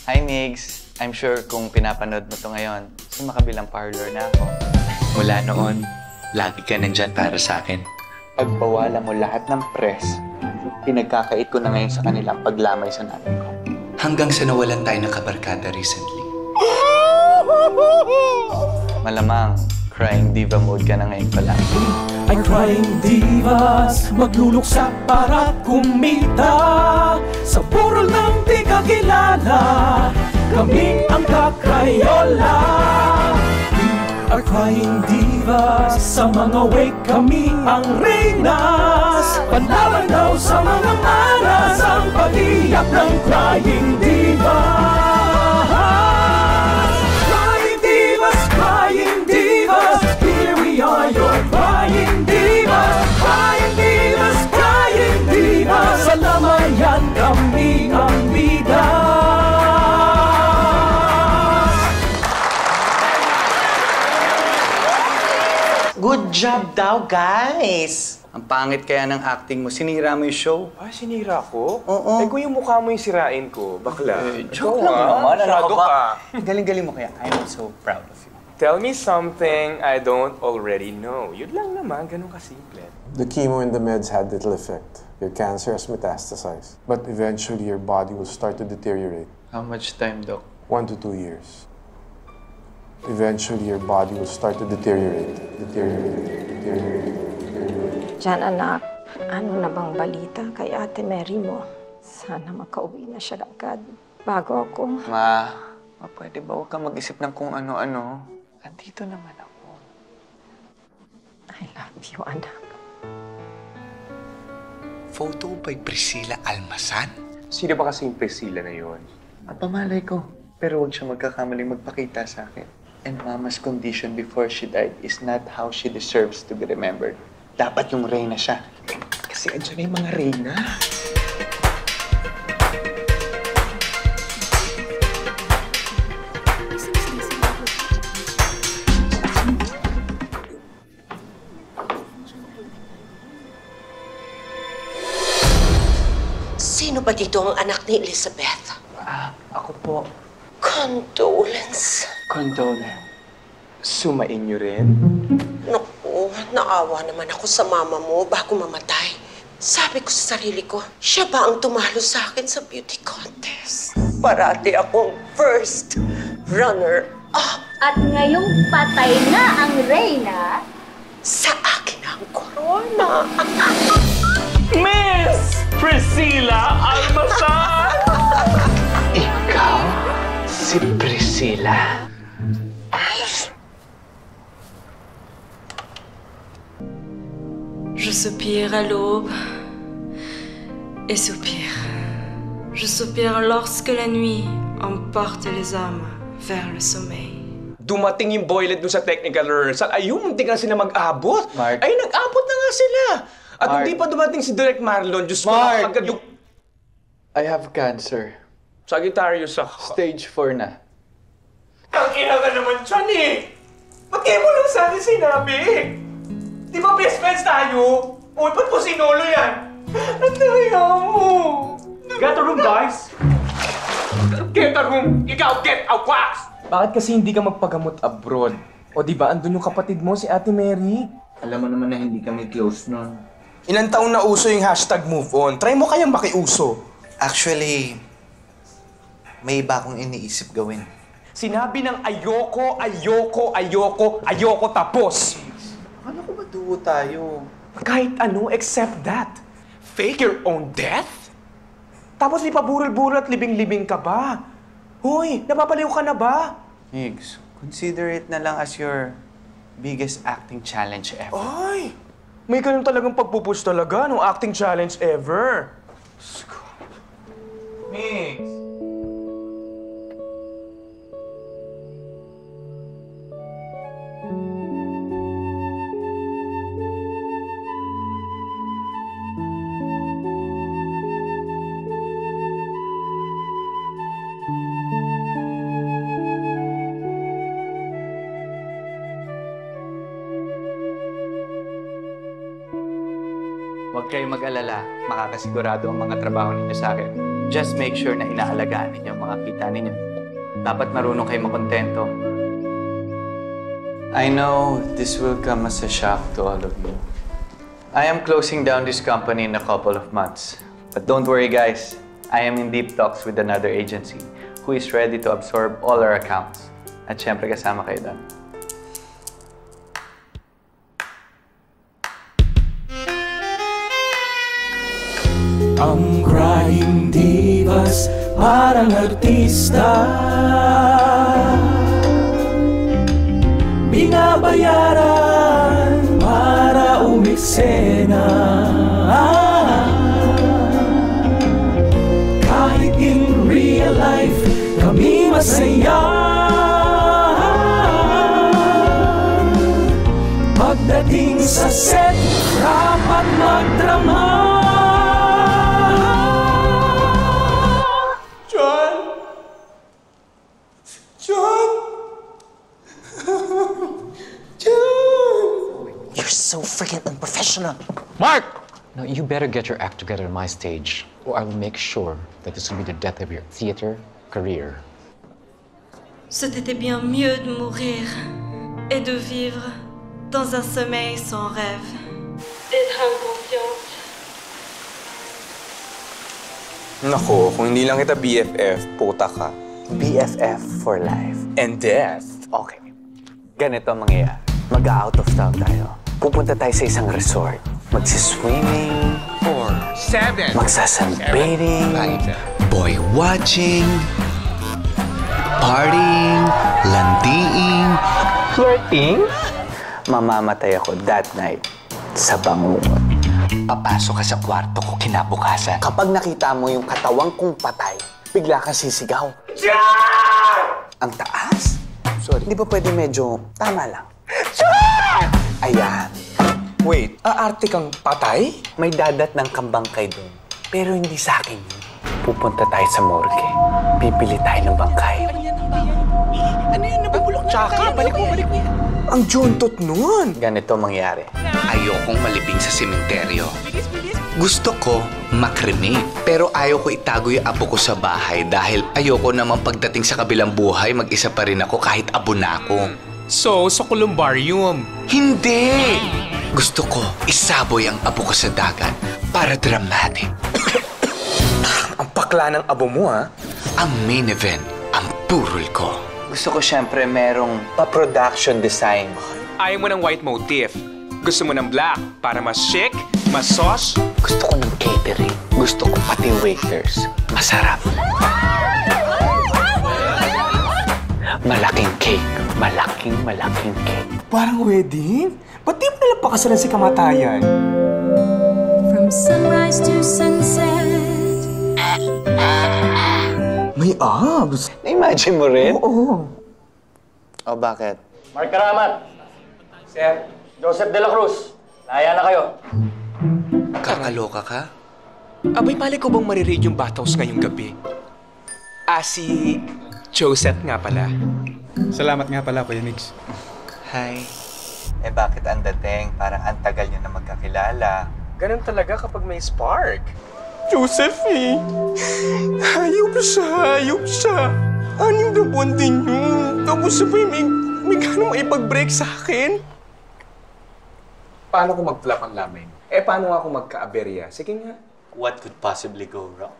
Hi, Migs. I'm sure kung pinapanood mo to ngayon, sa makabilang parlor na ako. Mula noon, lagi ka nandyan para sa akin. Pagbawalan mo lahat ng press, pinagkakait ko na ngayon sa kanila paglamay sa nanay ko. Hanggang sa nawalan tayo ng kabarkada recently. Malamang, crying diva mode ka na ngayon pala. Ay crying divas, magluluksa para kumita. Sa burol ng di kakilala, kami ang kakrayola. We are crying divas, sa mga wake kami ang reynas. Panlaban daw sa mga malas, ang pag-iyak ng crying divas. Crying divas, crying divas, here we are, your crying divas. Crying divas, crying divas, sa lamayan kami ang bidas. Good job daw, guys! Ang pangit kaya ng acting mo. Sinira mo yung show. Ah, sinira ko? Oo. Eh, kung yung mukha mo yung sirain ko, bakla. Joke lang naman. Ano ka ba? Galing-galing mo kaya. I'm so proud of you. Tell me something I don't already know. Yun lang naman, ganun kasimple. The chemo and the meds had little effect. Your cancer has metastasized. But eventually, your body will start to deteriorate. How much time, Doc? 1 to 2 years. Eventually, your body will start to deteriorate. Diyan, anak, ano na bang balita kay Ate Mary mo? Sana makauwi na siya agad bago ako. Ma, pwede ba huwag ka mag-isip ng kung ano-ano? Andito naman ako. I love you, anak. Photo by Priscilla Almasan? Sino ba kasing Priscilla na yun? Pamalay ko. Pero huwag siya magkakamaling magpakita sa akin. And Mama's condition before she died is not how she deserves to be remembered. Dapat yung reyna siya. Kasi andyan na yung mga reyna. Sino ba dito ang anak ni Elizabeth? Ako po. Condolence. Condolence. Sumain niyo rin? Naku, naawa naman ako sa mama mo bago mamatay. Sabi ko sa sarili ko, siya ba ang tumalo sa akin sa beauty contest? Parati akong first runner-up. At ngayong patay na ang reyna, Sa akin ang corona. Miss Priscilla Almasan! Ikaw? Si Priscilla? Je soupire à l'aube et soupire. Je soupire lorsque la nuit emporte les hommes vers le sommeil. Dumating yung boylet dun sa technical rehearsal. Ayun, muntik na sila mag-abot. Mark. Ay, nag-abot na nga sila. At Mark. hindi pa dumating si Direk Marlon. Diyos ko, Mark! agad yung... I have cancer. Sagittarius ako. Stage 4 na. Tangina ka naman dyan eh! Ba't kayo mo lang sa akin sinabi? Di ba best friends tayo? Uy, ba't mo sinolo yan? Ang daya mo! Get a room, guys! Get a room! Ikaw, get a wax! Bakit kasi hindi ka magpagamot abroad? O di ba andun yung kapatid mo, si Ate Mary? Alam mo naman na hindi kami close nun. Ilang taon na uso yung hashtag move on. Try mo kayang makiuso. Actually, may iba akong iniisip gawin. Sinabi ng ayoko, ayoko, ayoko, ayoko tapos. Ano ko ba duo tayo? Kahit ano except that. Fake your own death? Tapos di pa burol-burol at libing-libing ka ba? Hoy, napapaliw ka na ba? Migs, consider it na lang as your biggest acting challenge ever. Ay! May ganun talagang pagpupush talaga no acting challenge ever. Migs! Huwag kayong mag-alala. Makakasigurado ang mga trabaho ninyo sa akin. Just make sure na inaalagaan ninyo ang mga kita ninyo. Dapat marunong kayo makontento. I know this will come as a shock to all of you. I am closing down this company in a couple of months. But don't worry, guys. I am in deep talks with another agency who is ready to absorb all our accounts. At syempre kasama kayo doon. Ang crying divas parang artista, binabayaran para umiksena. Kahit in real life kami masaya, pagdating sa set dapat magdrama. You're so freaking unprofessional. Mark! Now, you better get your act together on my stage, or I will make sure that this will be the death of your theater career. C'était bien mieux de mourir et de vivre dans un sommeil sans rêve. D'être inconsciente. Nako, kung hindi lang kita BFF, puta ka. BFF for life. And death. Okay. Ganito ang mangyayari. Mag-out of town tayo. Pupunta tayo sa isang resort. Magsiswimming. 4, 7. Magsasunbathing. Boy watching, partying, landiing. Flirting? Mamamatay ako that night sa bangungot. Papasok ka sa kwarto ko kinabukasan. Kapag nakita mo yung katawang kong patay, bigla kang sisigaw. Ang taas? Sorry. Di ba pwede medyo tama lang? Ayan. Wait, aarte kang patay? May dadat ng kambangkay doon. Pero hindi sa akin yun. Pupunta tayo sa morgue. Pipili tayo ng bangkay. Ano yan? Nabubulok tsaka. Balik mo. Ang juntot nun. Ganito mangyari. Ayokong malibing sa sementeryo. Gusto ko makremate. Pero ayaw ko itago yung abo ko sa bahay dahil ayoko naman pagdating sa kabilang buhay, mag-isa pa rin ako kahit abo na ako. So, sa columbarium. Hindi! Gusto ko isaboy ang abo ko sa dagat para dramatic. Ang pakla ng abo mo, ha? Ang main event, ang purol ko. Gusto ko siyempre merong pa-production design. Ayaw mo ng white motif. Gusto mo ng black para mas chic, mas sauce. Gusto ko ng catering. Gusto ko pati waiters. Masarap. Malaking cake. Malaking cake. Parang wedding? Ba't di mo nalang pakasalan si Kamatayan? From sunrise to sunset. May abs. Na-imagine mo rin? Oo. O bakit? Mark Karamat. Sir, Joseph De La Cruz. Nahaya na kayo. Kakaloka ka? Abay, mali ko bang mariread yung Battles ngayong gabi? Si Joseph nga pala. Salamat nga pala, Kuya Mix. Hi. Eh bakit ang dating? Parang ang tagal niyo na magkakilala. Ganun talaga kapag may spark. Josephine! Hayop siya. 6 na buwan din yun. Tapos sabay, may gano'ng maipag-break sa akin. Paano kung mag-flop ang lamin? Eh, paano nga kung magka-aberya? Sige nga. What could possibly go wrong?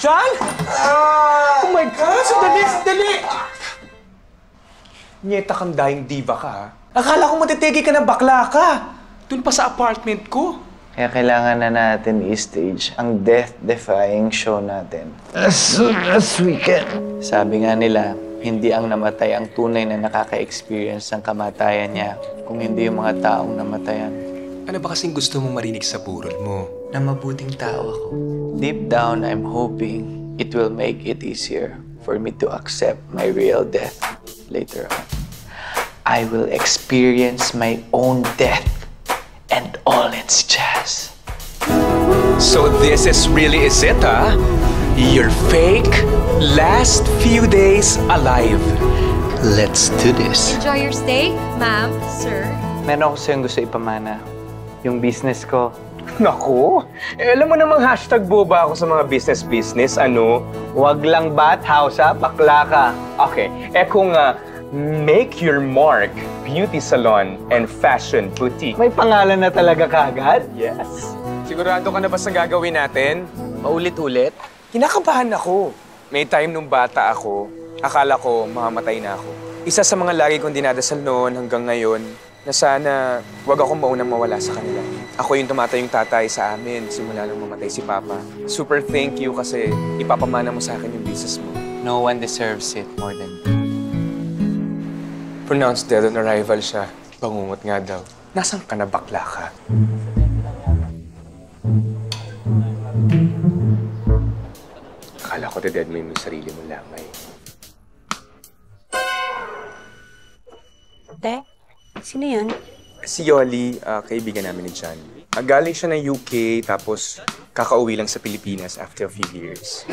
John! Oh my God! Sandali! Nyeta kang daing diva ka, ha? Akala ko matitigi ka ng bakla ka. Doon pa sa apartment ko. Kaya kailangan na natin i-stage ang death-defying show natin. As soon as we can. Sabi nga nila, hindi ang namatay ang tunay na nakaka-experience ng kamatayan niya, kung hindi yung mga taong namatayan. Ano ba kasing gusto mong marinig sa burol mo? Na mabuting tao ako. Deep down, I'm hoping it will make it easier for me to accept my real death later on. I will experience my own death and all its jazz. So this is really it, huh? Your fake last few days alive. Let's do this. Enjoy your stay, ma'am, sir. Meron ako sa'yong gusto ipamana. Yung business ko, Naku, alam mo namang hashtag boba ako sa mga business, ano? Wag lang bathhouse, ha? Bakla ka. Okay, kung Make Your Mark Beauty Salon and Fashion Boutique. May pangalan na talaga kaagad? Yes. Sigurado ka na ba sa gagawin natin? Paulit-ulit? Kinakabahan ako. May time nung bata ako, akala ko mamamatay na ako. Isa sa mga lagi kong dinadasal noon hanggang ngayon, na sana wag akong maunang mawala sa kanila. Ako yung tumatayong tatay sa amin simula nang mamatay si Papa. Super thank you kasi ipapamana mo sa akin yung business mo. No one deserves it more than you. Pronounced dead on arrival siya. Bangungot nga daw. Nasaan ka na, bakla ka? Akala ko dead mo yung sarili mo lamay. Te? Sino yan? Si Yoli, kaibigan namin ni John. Galing siya ng UK, tapos kakauwi lang sa Pilipinas after a few years.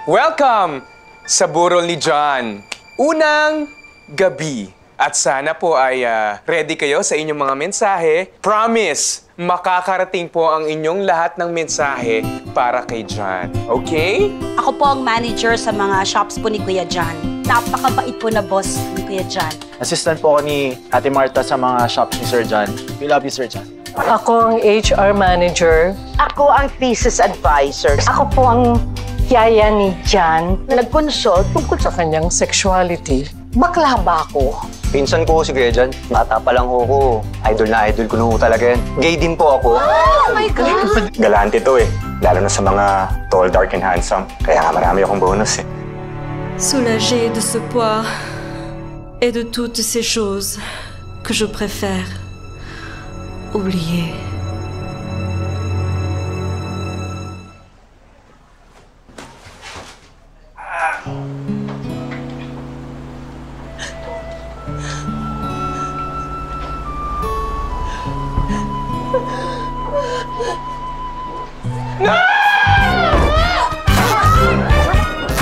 Welcome sa burol ni John. Unang gabi. At sana po ay ready kayo sa inyong mga mensahe. Promise, makakarating po ang inyong lahat ng mensahe para kay John. Okay? Ako po ang manager sa mga shops po ni Kuya John. Napakabait po na boss ni Kuya John. Assistant po ako ni Ate Marta sa mga shops ni Sir John. We love you, Sir John. Ako ang HR manager. Ako ang thesis advisor. Ako po ang yaya ni John. Nag-consult tungkol sa kanyang sexuality. Bakla ba ako? Pinsan ko si Kuya John. Bata pa lang ko. Idol na idol ko na talaga yan. Gay din po ako. Oh my God! Galante to eh. Lalo na sa mga tall, dark, and handsome. Kaya marami akong bonus eh. Soulagée de ce poids et de toutes ces choses que je préfère oublier.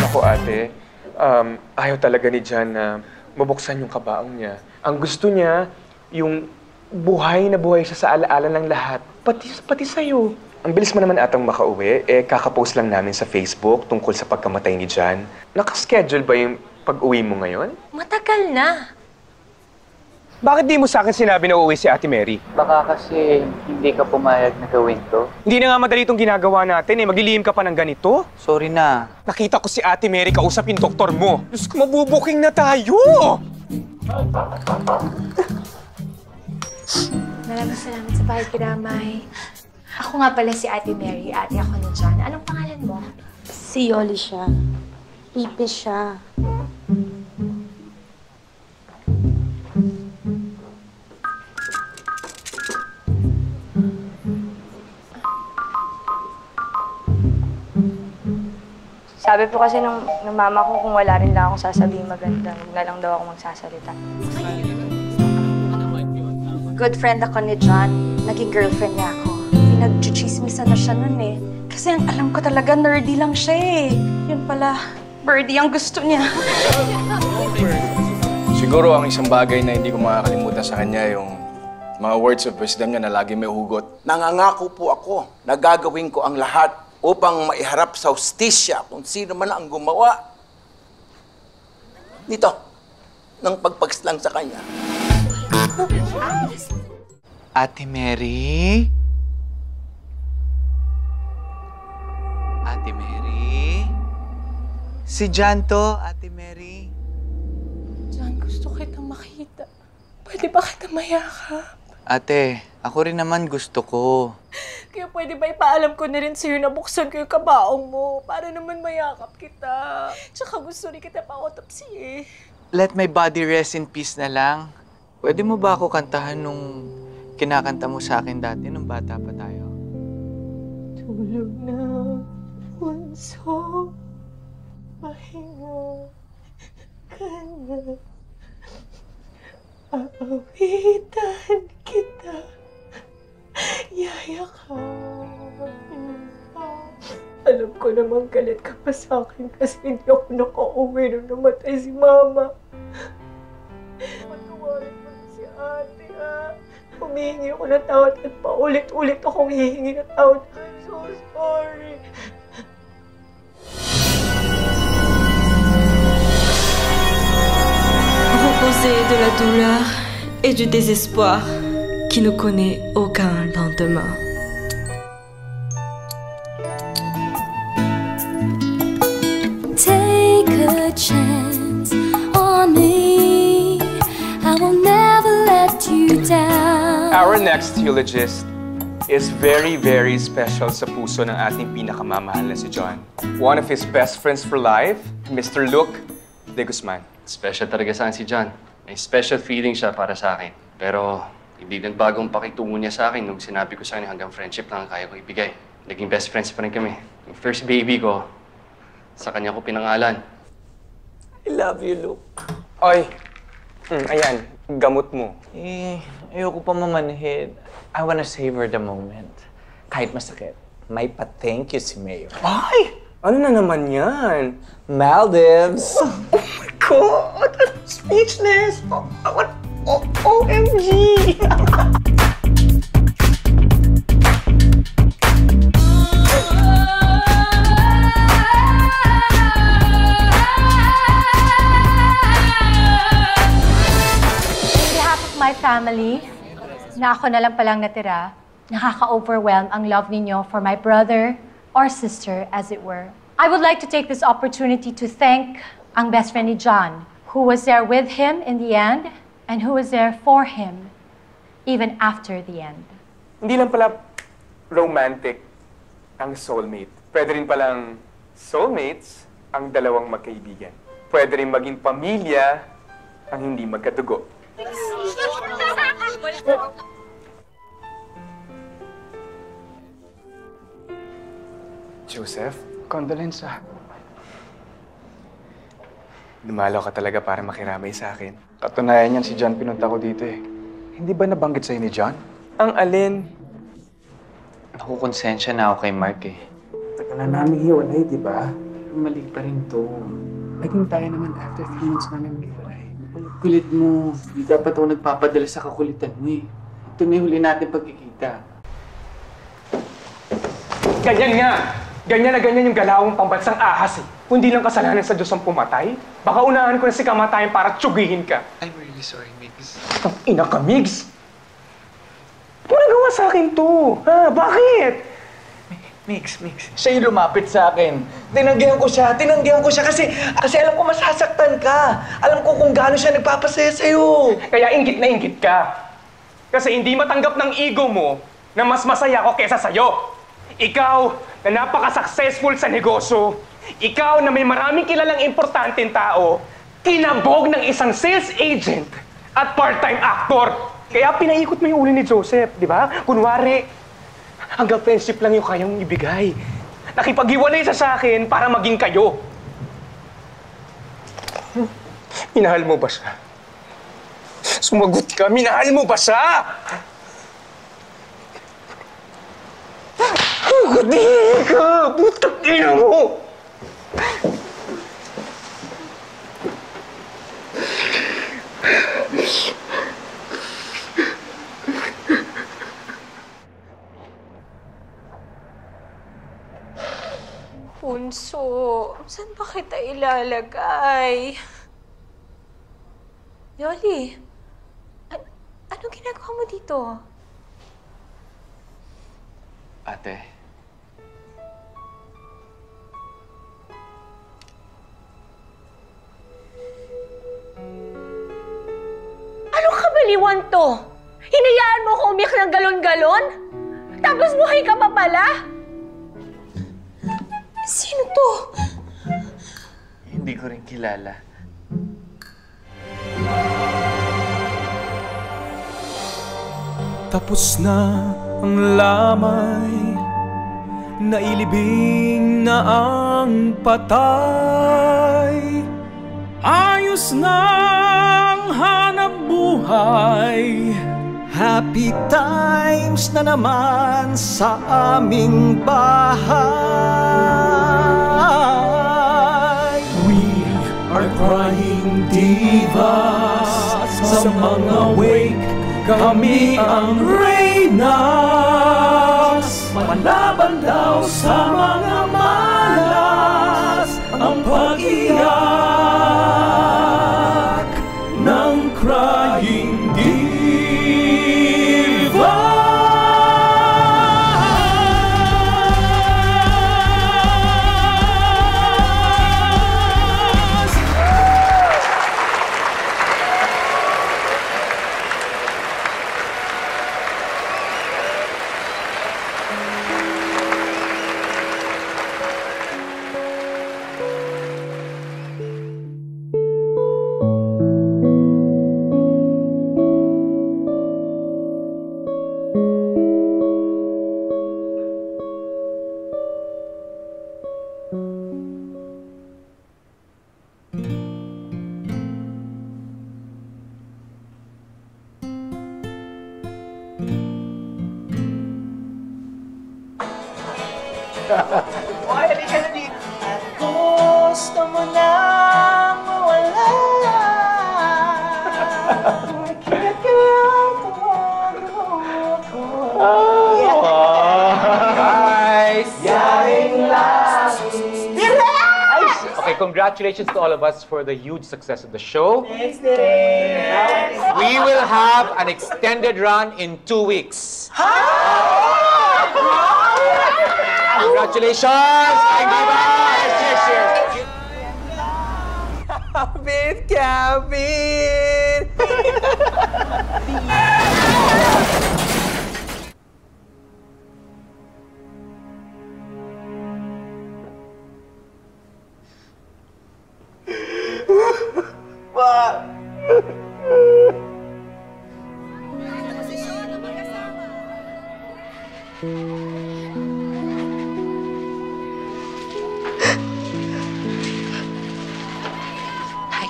Ako, ate, ayaw talaga ni John na mabuksan yung kabaong niya. Ang gusto niya, yung buhay na buhay siya sa alaala ng lahat. Pati sa'yo. Ang bilis mo naman atang makauwi, kakapost lang namin sa Facebook tungkol sa pagkamatay ni John. Nakaschedule ba yung pag-uwi mo ngayon? Matagal na. Bakit di mo sa akin sinabi na uuwi si Ate Mary? Baka kasi hindi ka pumayag na gawin to. Hindi na nga madali itong ginagawa natin eh. Maglilihim ka pa ng ganito. Sorry na. Nakita ko si Ate Mary kausap yung doktor mo. Diyos ko, mabubuking na tayo! Maraming salamat sa pakikiramay. Ako nga pala si Ate Mary, ate ako ni John. Anong pangalan mo? Si Yoli siya. Pipi siya. Sabi po kasi nung mama ko kung wala rin lang akong sasabihin maganda, huwag na lang daw ako magsasalita. Good friend ako ni John. Naging girlfriend niya ako. Pinag-chismisan na siya nun eh. Kasi ang alam ko talaga, nerdy lang siya eh. Yun pala, birdie ang gusto niya. Siguro ang isang bagay na hindi ko makakalimutan sa kanya yung mga words of wisdom niya na lagi may hugot. Nangangako po ako na gagawin ko ang lahat upang maiharap sa hustisya kung sino man ang gumawa nito ng pagpagslang sa kanya. Ate Mary? Ate Mary? Si John to, Ate Mary. John, gusto kitang makita. Pwede ba kita mayakap? Ate, ako rin naman gusto ko. Kaya pwede ba ipaalam ko na rin sa'yo na buksan ko yung kabaong mo para naman mayakap kita. Tsaka gusto rin kita pa-autopsy eh. Let my body rest in peace na lang. Pwede mo ba ako kantahan nung kinakanta mo sa akin dati nung bata pa tayo? Tulog na bunso, pahinga ka na. Aawitan kita, yayakapin ka. Alam ko naman galit ka pa sa akin kasi hindi ako nakauwi nung namatay si Mama. Patawarin mo si ate, ha? Huwag humihingi ako ng tawad at paulit-ulit akong hihingi ng tawad. I'm so sorry. Reposer de la douleur et du désespoir qui ne connaît aucun lendemain. Take a chance on me. I will never let you down. Our next eulogist is very, very special sa puso ng ating pinakamamahal na si John. One of his best friends for life, Mr. Luke De Guzman. Special talaga sa akin si John. May special feeling siya para sa akin. Pero hindi nagbagong pakitungo niya sa akin nung sinabi ko sa kanya hanggang friendship lang ang kaya ko ibigay. Naging best friends pa rin kami. Yung first baby ko, sa kanya ko pinangalan. I love you, Luke. Oy, ayan, gamot mo. Ayoko pa mamanhid. I wanna savor the moment. Kahit masakit, may pa-thank you si Mayor. Ay! Ano na naman yan? Maldives! Oh my God! I'm speechless! OMG! My family, na ako na lang palang natira, nakaka-overwhelm ang love ninyo for my brother or sister, as it were. I would like to take this opportunity to thank ang best friend ni John, who was there with him in the end, and who was there for him, even after the end. Hindi lang pala romantic ang soulmate. Pwede rin palang soulmates ang dalawang magkaibigan. Pwede rin maging pamilya ang hindi magkadugo. Joseph, condolence ah. Dumalaw ka talaga para makiramay sa akin. Katunayan yan si John pinunta ko dito eh. Hindi ba nabanggit sa'yo ni John? Ang alin? Nakukonsensya na ako kay Mark eh. Tagal na namin hiwalay, di ba? Mali pa rin to. Naging tayo naman after 3 months namin hiwalay. Kulit mo. Hindi dapat ako nagpapadala sa kakulitan mo eh. Ito na yung huli natin pagkikita. Ganyan nga! Ganyan na ganyan yung galawang pambansang ahas eh. Kung hindi lang kasalanan sa Diyos ang pumatay, baka unahan ko na si kamatayan para tsugihin ka. I'm really sorry, Migs. Ang ina ka, Migs! Ano nagawa sa akin to? Ha? Bakit? Migs. Siya yung lumapit sa akin. Tinanggihan ko siya kasi alam ko masasaktan ka. Alam ko kung gaano siya nagpapasaya sa'yo. Kaya inggit na inggit ka. Kasi hindi matanggap ng ego mo na mas masaya ako kesa sa'yo. Ikaw na napaka-successful sa negosyo. Ikaw na may maraming kilalang importanteng tao. Kinabog ng isang sales agent at part-time actor. Kaya pinaikot mo yung ulo ni Joseph, di ba? Kunwari, hanggang friendship lang yung kayang ibigay. Nakipag-iwalay siya sa akin para maging kayo. Minahal mo ba siya? Sumagot ka, minahal mo ba siya? Hindi ka! Putang ina mo! Punso, saan ba kita ilalagay? Yoli, anong ginagawa mo dito? Ate. Anong kabaliwan to? Hinayaan mo ko umiyak ng galon-galon? Tapos buhay ka pa pala? Sino to? Hindi ko rin kilala. Tapos na ang lamay, nailibing na ang patay. Ayos na ang hanap buhay, happy times na naman sa aming bahay. We are crying divas sa mga wake Kami ang Reynas, malaban daw sa mga malas, ang pag-iyak ng crying diva. Hoy, halika na dito. At gusto mo nang mawala. Bakit kaya ako? Guys! Yaring last. Okay, congratulations to all of us for the huge success of the show. Thanks, Dave. We will have an extended run in 2 weeks. Congratulations! Thank you, guys! Cheers, cheers! Kevin!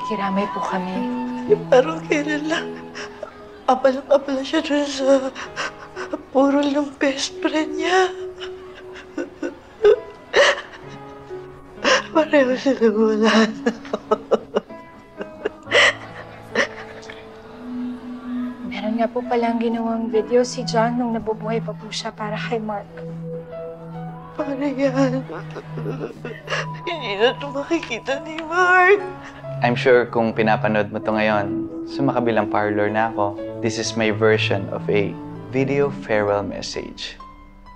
Nakikiramay po kami. Parang kailan lang, abalang-abala siya dun sa purol ng best friend niya. Pareho sila wala na. Meron nga po palang ginawang video si John nung nabubuhay pa po siya para kay Mark. Paano yan? Hindi na ito makikita ni Mark. I'm sure kung pinapanood mo to ngayon, sa makabilang parlor na ako, this is my version of a video farewell message.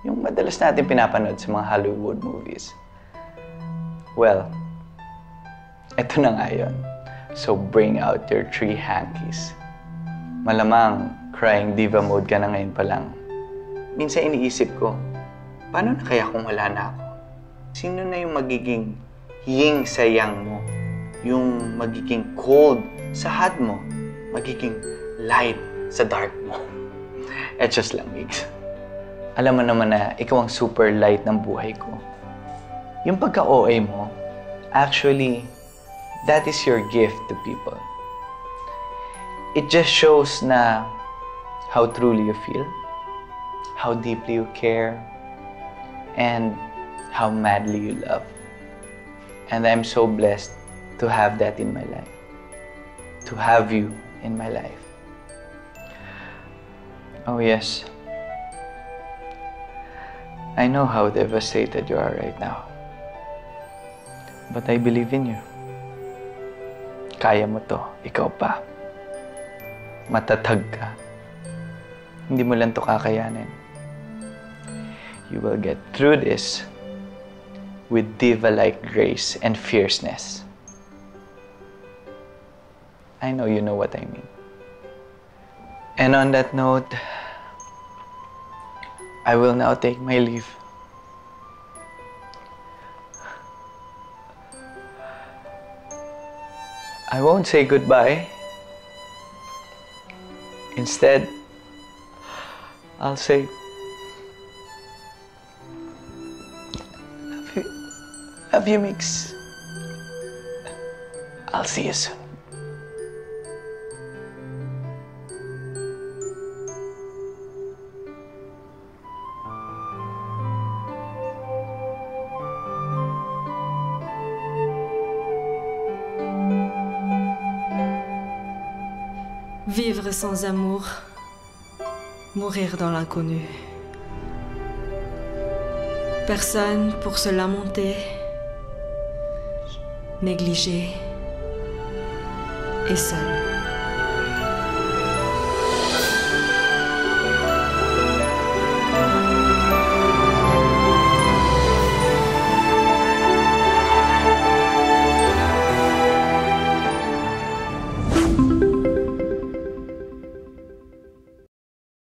Yung madalas natin pinapanood sa mga Hollywood movies. Well, eto na nga yun. So bring out your 3 hankies. Malamang crying diva mode ka na ngayon pa lang. Minsan iniisip ko, paano na kaya kung wala na ako? Sino na yung magiging yin sa yang mo? Yung magiging cold sa hot mo? Magiging light sa dark mo? Just lang, Migs. Alam mo naman na ikaw ang super light ng buhay ko. Yung pagka-OA mo, actually, that is your gift to people. It just shows na how truly you feel, how deeply you care, and how madly you love. And I'm so blessed to have that in my life, to have you in my life. Oh yes, I know how devastated you are right now, but I believe in you. Kaya mo to, ikaw pa. Matatag ka. Hindi mo lang to kakayanin. You will get through this with diva-like grace and fierceness. I know you know what I mean. And on that note, I will now take my leave. I won't say goodbye. Instead, I'll say, love you, Mix. I'll see you soon. Vivre sans amour, mourir dans l'inconnu. Personne pour se lamenter, négliger et seul.